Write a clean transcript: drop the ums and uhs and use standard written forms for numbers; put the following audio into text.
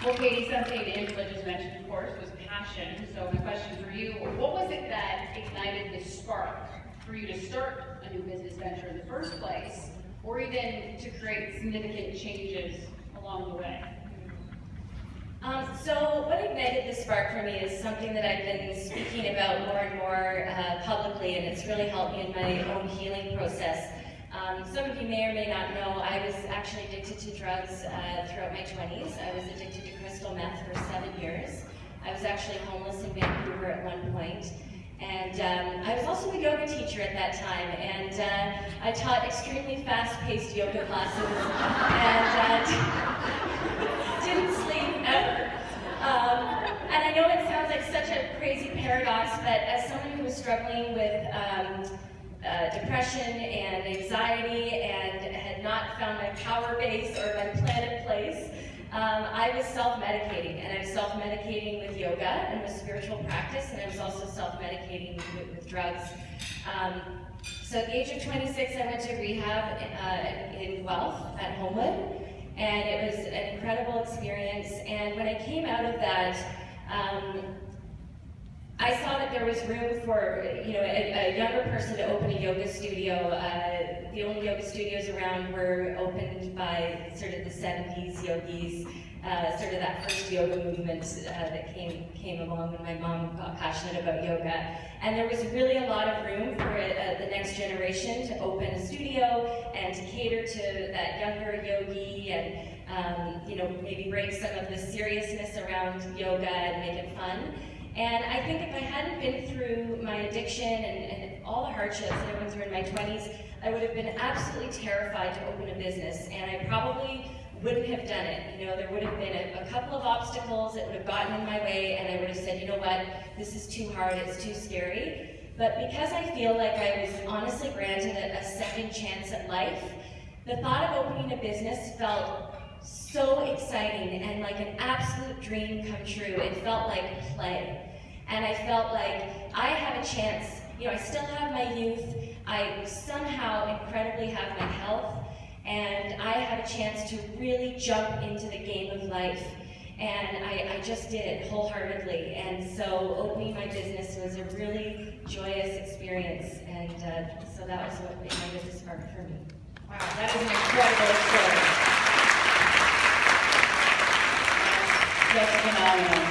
Well, Katie, something Angela just mentioned, of course, was passion. So my question for you, what was it that ignited this spark for you to start a new business venture in the first place, or even to create significant changes along the way? So what ignited the spark for me is something that I've been speaking about more and more publicly, and it's really helped me in my own healing process. Some of you may or may not know, I was actually addicted to drugs throughout my 20s. I was addicted to crystal meth for 7 years. I was actually homeless in Vancouver at one point. And I was also a yoga teacher at that time, and I taught extremely fast-paced yoga classes, and didn't sleep ever. And I know it sounds like such a crazy paradox, but as someone who was struggling with depression and anxiety and had not found my power base or my planet place, I was self-medicating, and I was self-medicating with yoga and with spiritual practice, and I was also self-medicating with drugs. So at the age of 26, I went to rehab in Guelph at Homewood, and it was an incredible experience. And when I came out of that, I saw that there was room for a younger person to open a yoga studio. The only yoga studios around were opened by sort of the 70s yogis, sort of that first yoga movement that came along when my mom got passionate about yoga. And there was really a lot of room for the next generation to open a studio and to cater to that younger yogi and maybe break some of the seriousness around yoga and make it fun. And I think if I hadn't been through my addiction and all the hardships that I went through in my 20s, I would have been absolutely terrified to open a business, and I probably wouldn't have done it. There would have been a couple of obstacles that would have gotten in my way, and I would have said, you know what, this is too hard, it's too scary. But because I feel like I was honestly granted a second chance at life, the thought of opening a business felt so exciting and like an absolute dream come true. It felt like play. And I felt like I have a chance. I still have my youth. I somehow incredibly have my health. And I have a chance to really jump into the game of life. And I just did it wholeheartedly. And so opening my business was a really joyous experience. And so that was what ignited the spark for me. Wow, that is an incredible story. Just phenomenal.